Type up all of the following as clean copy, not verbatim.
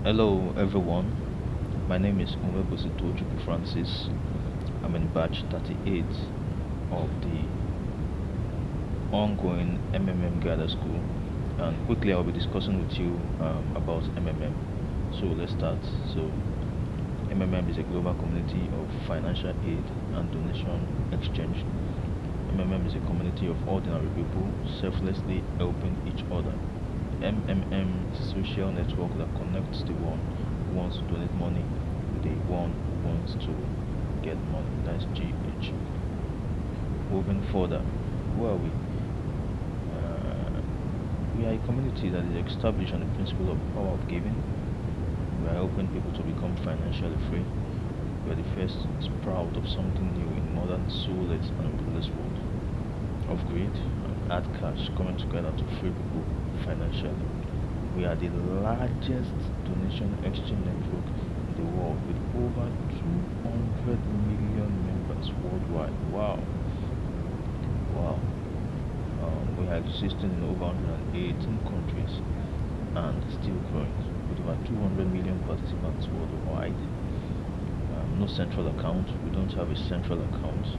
Hello everyone, my name is Umwebosito Chukwu Francis. I'm in batch 38 of the ongoing MMM Gather School, and quickly I'll be discussing with you about MMM. So let's start. So MMM is a global community of financial aid and donation exchange. MMM is a community of ordinary people selflessly helping each other. MMM is a social network that connects the one who wants to donate money with the one who wants to get money. That's GH. Moving further, who are we? We are a community that is established on the principle of power of giving. We are helping people to become financially free. We are the first sprout of something new in modern soulless and ruthless world of greed and hard cash coming together to free people financially. We are the largest donation exchange network in the world with over 200 million members worldwide. Wow. Wow. We are existing in over 118 countries and still growing with over 200 million participants worldwide. No central account. We don't have a central account.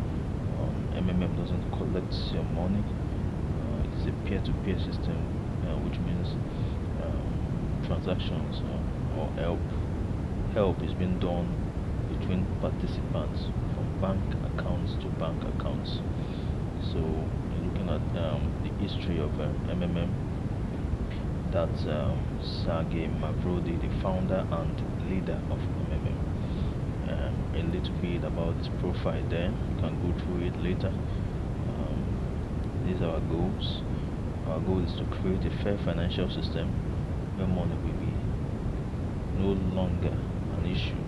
MMM doesn't collect your money. It is a peer-to-peer system, which means transactions or help is being done between participants from bank accounts to bank accounts. So looking at the history of MMM, that's Sergey Mavrodi, the founder and leader of MMM. A little bit about his profile there. You can go through it later. These are our goals. Our goal is to create a fair financial system where money will be no longer an issue,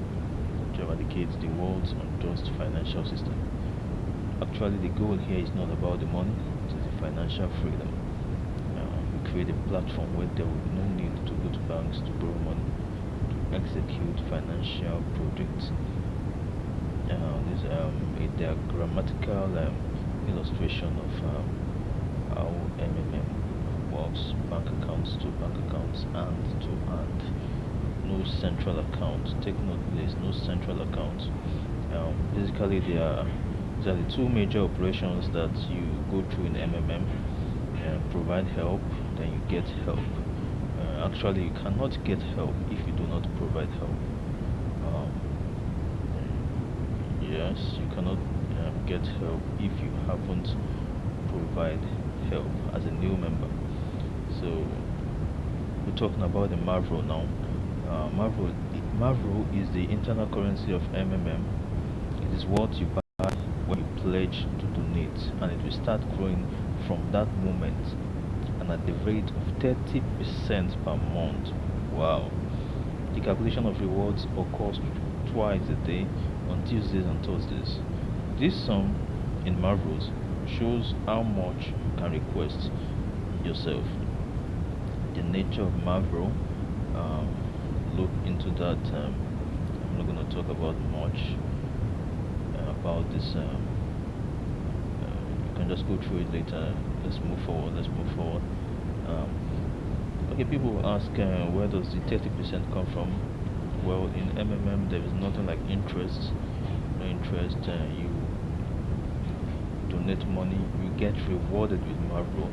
to eradicate the world's unjust financial system. Actually, the goal here is not about the money, it is the financial freedom. We create a platform where there will be no need to go to banks to borrow money to execute financial projects. This is a diagrammatical illustration of how MMM works: bank accounts to bank accounts, hand to hand. No central account. Take note, there is no central account. Basically, these are the two major operations that you go through in MMM. Provide help, then you get help. Actually, you cannot get help if you do not provide help. Yes, you cannot get help if you haven't provide help as a new member. So we're talking about the Mavro now. Mavro is the internal currency of MMM. It is what you buy when you pledge to donate, and it will start growing from that moment, and at the rate of 30% per month. Wow. The calculation of rewards occurs twice a day, on Tuesdays and Thursdays. This sum in Mavros shows how much you can request yourself. The nature of Mavro, look into that. I'm not going to talk about much about this. You can just go through it later. Let's move forward. Okay, people will ask, where does the 30% come from? Well, in MMM there is nothing like interest. No interest. You donate money, you get rewarded with Mavro.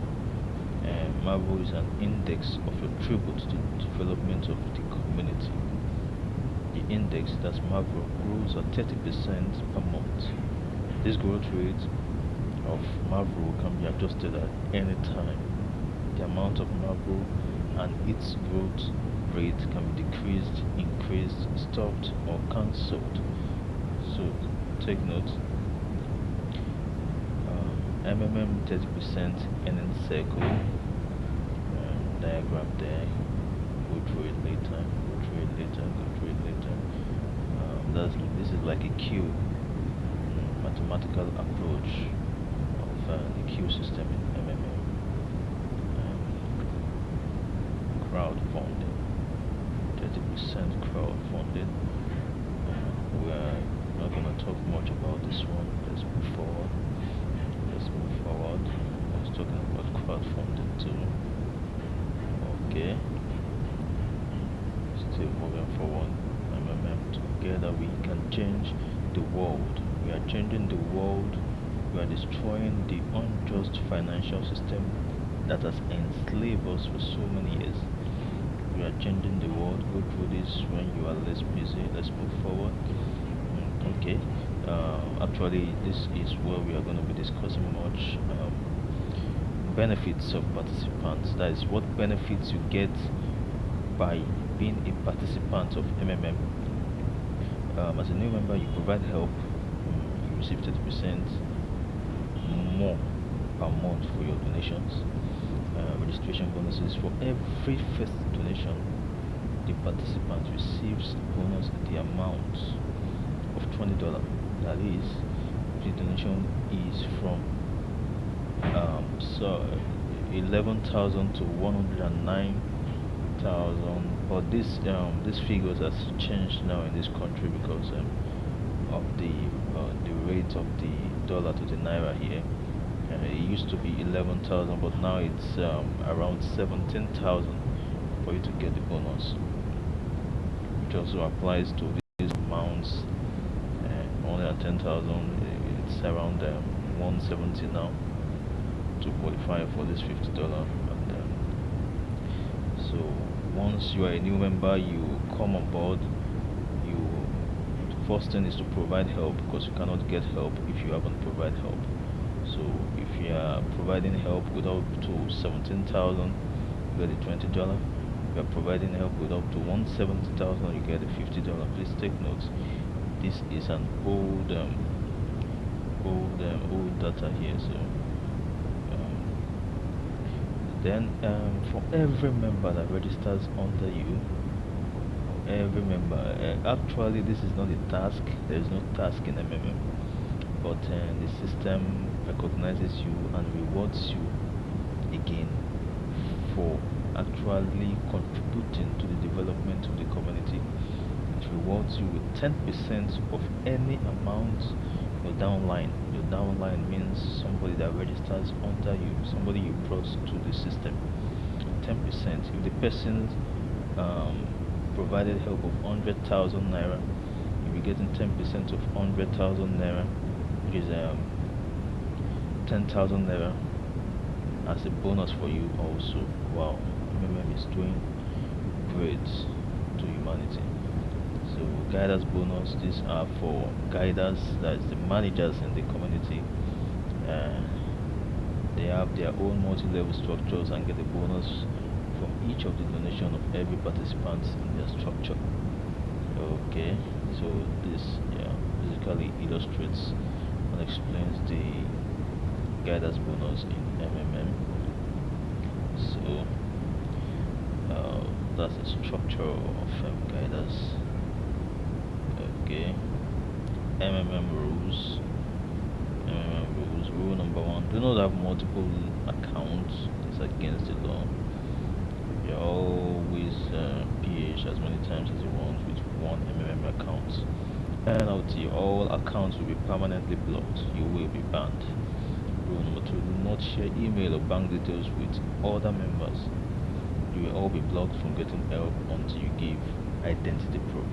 Mavro is an index of your tribute to the development of the community. The index, that's Mavro, grows at 30% per month. This growth rate of Mavro can be adjusted at any time. The amount of Mavro and its growth rate can be decreased, increased, stopped, or cancelled. So take note. MMM 30% earning circle diagram there. Go through it later. This is like a Q, mathematical approach of the Q system in MMM. Crowdfunding. 30% crowdfunding. We are not going to talk much about this one. Let's move forward. I was talking about crowdfunding too. Okay. positive moving forward. Together we can change the world. We are changing the world. We are destroying the unjust financial system that has enslaved us for so many years. We are changing the world. Go through this when you are less busy. Let's move forward. Okay. Actually, this is where we are going to be discussing much benefits of participants. That is what benefits you get by being a participant of MMM. As a new member, you provide help. You receive 30% more per month for your donations. Registration bonuses for every first donation. The participant receives bonus in the amount of $20. That is, the donation is from 11,000 to 109,000. But this figures has changed now in this country because of the rate of the dollar to the naira here. It used to be 11,000, but now it's around 17,000 for you to get the bonus, which also applies to these amounts. Only at 10,000, it's around 170 now to qualify for this $50. And so once you are a new member, you come on board. You first thing is to provide help, because you cannot get help if you haven't provided help. So if you are providing help with up to 17,000, you get the $20. If you are providing help with up to 170,000, you get the $50. Please take notes. This is an old data here. So then for every member that registers under you, every member, actually this is not a task. There is no task in MMM, but the system recognizes you and rewards you again for actually contributing to the development of the community. It rewards you with 10% of any amount your downline. Your downline means somebody that registers under you, somebody you brought to the system. 10%. If the person provided help of 100,000 naira, you'll be getting 10% of 100,000 naira, which is 10,000 naira as a bonus for you also. Wow, MMM is doing great to humanity. So guiders bonus, these are for guiders, that is the managers in the community. They have their own multi-level structures and get a bonus from each of the donation of every participant in their structure. Okay, so this basically illustrates and explains the guiders bonus in MMM. So that's the structure of guiders. Okay, MMM rules. Rule number 1: do not have multiple accounts. It's against the law. You always PH as many times as you want with one MMM account. Penalty: all accounts will be permanently blocked. You will be banned. Rule number 2: do not share email or bank details with other members. You will all be blocked from getting help until you give identity proof.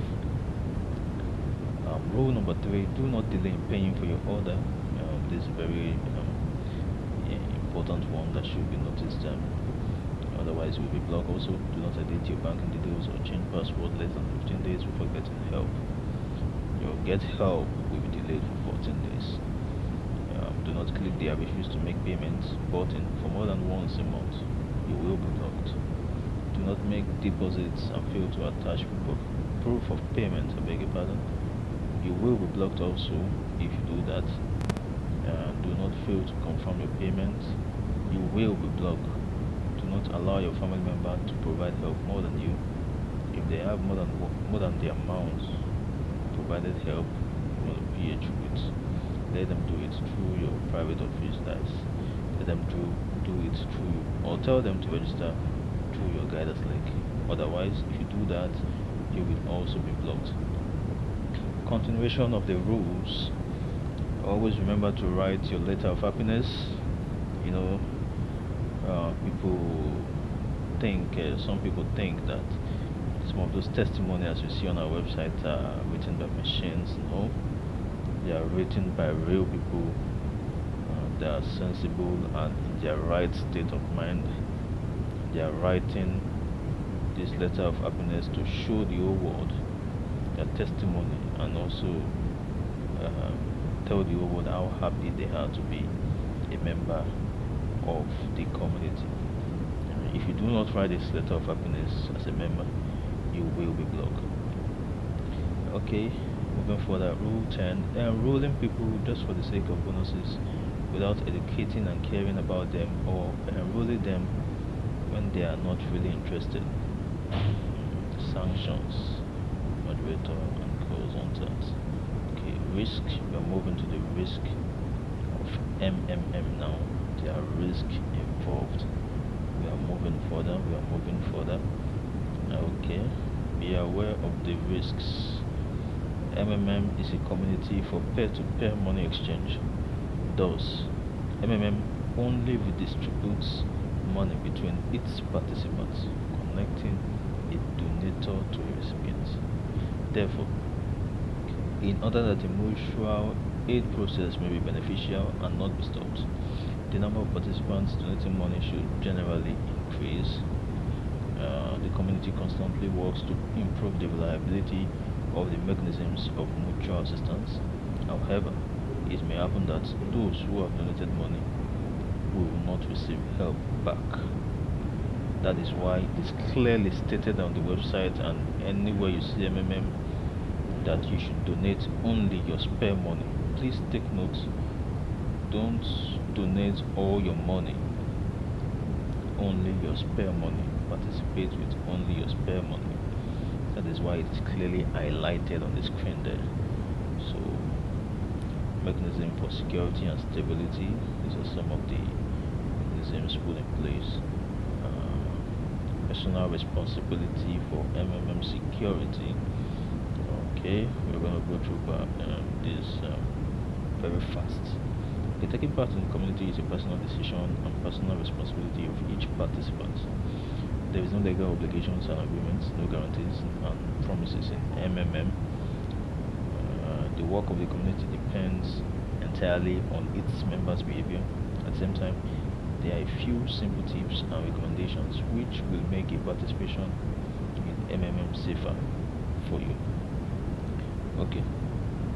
Rule number 3: do not delay in paying for your order. This is a very important one that should be noticed. Otherwise, you will be blocked. Also, do not edit your banking details or change password less than 15 days before getting help. Your get help will be delayed for 14 days. Do not click the "I refuse to make payments" button for more than once a month. You will be blocked. Do not make deposits and fail to attach proof of payment. I beg your pardon. You will be blocked also if you do that. Do not fail to confirm your payment. You will be blocked. Do not allow your family member to provide help more than you. If they have more than the amount provided help, you will PH with. Let them do it through your private office. Let them do it through you, or tell them to register through your guidance link. Otherwise, if you do that, you will also be blocked. Continuation of the rules. Always remember to write your letter of happiness. People think, some people think that it's some of those testimonials you see on our website are written by machines. No, they are written by real people. They are sensible and in their right state of mind. They are writing this letter of happiness to show the whole world their testimony, and also tell the whole world how happy they are to be a member of the community. If you do not write this letter of happiness as a member, you will be blocked. Okay, moving further, rule 10: enrolling people just for the sake of bonuses without educating and caring about them, or enrolling them when they are not really interested. Sanctions, moderator, and close on terms. Okay, risk. We are moving to the risk of MMM now. There are risk involved. We are moving further. Okay, be aware of the risks. MMM is a community for peer-to-peer money exchange. Thus, MMM only redistributes money between its participants, connecting a donator to a recipient. Therefore, in order that the mutual aid process may be beneficial and not be stopped, the number of participants donating money should generally increase. The community constantly works to improve the reliability of the mechanisms of mutual assistance. However, it may happen that those who have donated money will not receive help back. That is why it is clearly stated on the website and anywhere you see MMM that you should donate only your spare money. Please take note, don't donate all your money, only your spare money. Participate with only your spare money. That is why it's clearly highlighted on the screen there. So, mechanism for security and stability, these are some of the mechanisms put in place. Personal responsibility for MMM security. Okay, we're going to go through this very fast. Taking part in the community is a personal decision and personal responsibility of each participant. There is no legal obligations and agreements, no guarantees and promises in MMM. The work of the community depends entirely on its members' behavior. At the same time, there are a few simple tips and recommendations which will make a participation in MMM safer for you. Okay,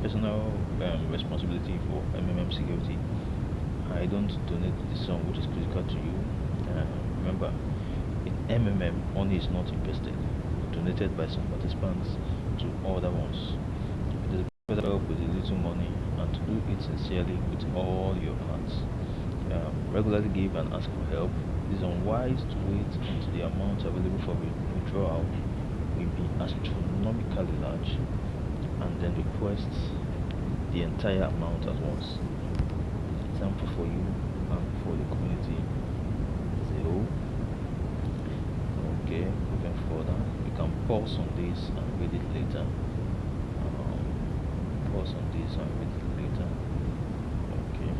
personal responsibility for MMM security. I don't donate the sum which is critical to you. Remember, in MMM, money is not invested, donated by some participants to other ones. It is better to help with a little money and to do it sincerely with all your heart. Regularly give and ask for help. It is unwise to wait until the amount available for withdrawal will be astronomically large and then request the entire amount at once. Example for you and for the community as a whole. Okay, moving further, you can pause on this and read it later. Pause on this and read it later. Okay,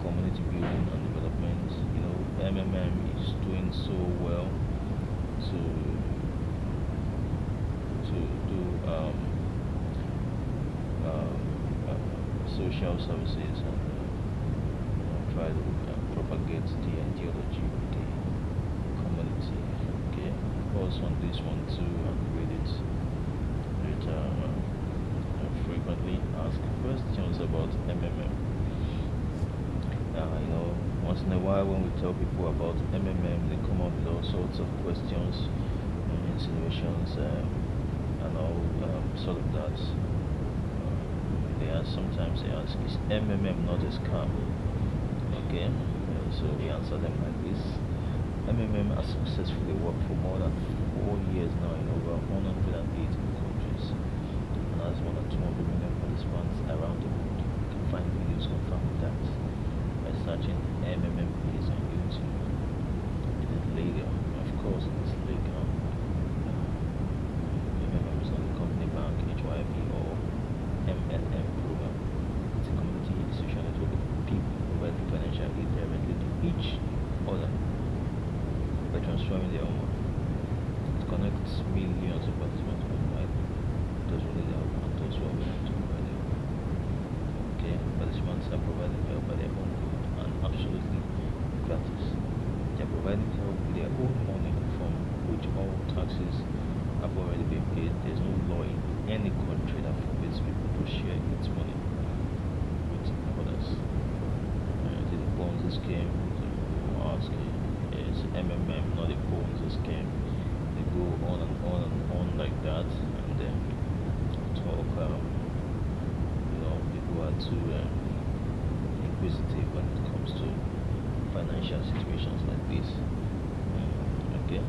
community building and development. You know, MMM is doing so well to do social services and try to propagate the ideology of the community. Okay, pause on this one too and read it later. Frequently ask questions about MMM. You know, once in a while when we tell people about MMM, they come up with all sorts of questions, insinuations, and all sort of that. Sometimes they ask, is MMM not a scam? Okay, so we answer them like this. MMM has successfully worked for more than 4 years now in over 180 countries and has more than 200 million participants around the world. You can find videos confirming that by searching MMM videos on YouTube. It is legal, of course it is legal. MMM is not a company, bank, HYP or MLM program. It's a community social network of people providing financial aid directly to each other by transferring their own money. It connects taxes have already been paid. There's no law in any country that forbids people to share its money with others. Is it a Ponzi scheme? Ask it's MMM, not a Ponzi scheme. They go on and on and on like that, and then talk. People are too inquisitive when it comes to financial situations like this. Okay.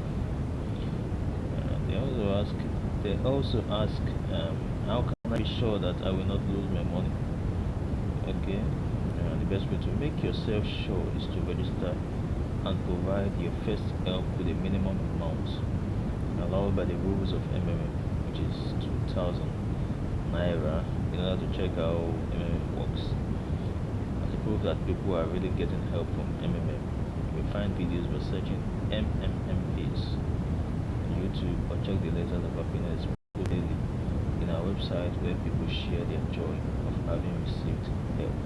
They also ask, how can I be sure that I will not lose my money? Okay. The best way to make yourself sure is to register and provide your first help with a minimum amount allowed by the rules of MMM, which is 2,000 naira, in order to check how MMM works. And to prove that people are really getting help from MMM, you will find videos by searching MMM page on YouTube, or check the letters of happiness daily in our website, where people share their joy of having received help.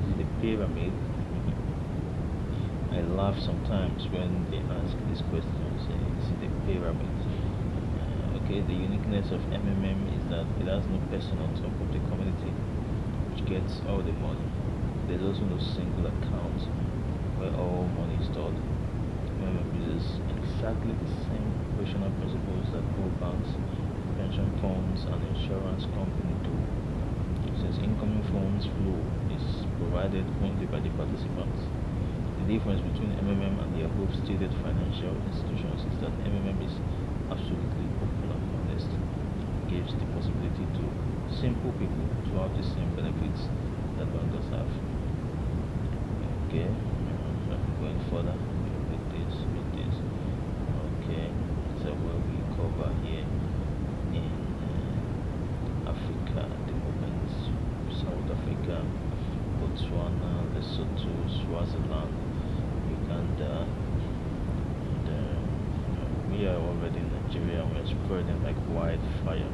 This is the pyramid. I laugh sometimes when they ask this question, say, this is the pyramid. Okay, the uniqueness of MMM is that it has no person on top of the community which gets all the money. There's also no single account where all money is stored. MMM uses exactly the same operational principles that all banks, pension funds, and insurance companies do. Since incoming funds flow is provided only by the participants, the difference between MMM and the above-stated financial institutions is that MMM is absolutely open and honest. It gives the possibility to simple people to have the same benefits that bankers have. Okay, going further with this. Okay, so what we cover here in Africa at the moment: South Africa, Botswana, Lesotho, Swaziland, Uganda, and we are already in Nigeria, and we're spreading like wildfire.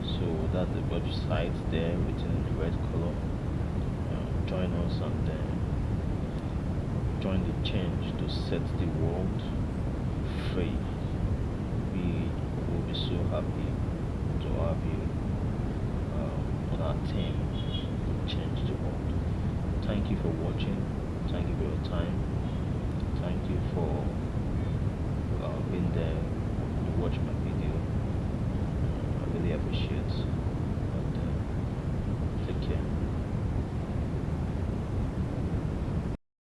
So that's the website there written in the red color. Join us and join the change to set the world free. We will be so happy to have you on our team to change the world. Thank you for watching. Thank you for your time. Thank you for being there to watch my video. I really appreciate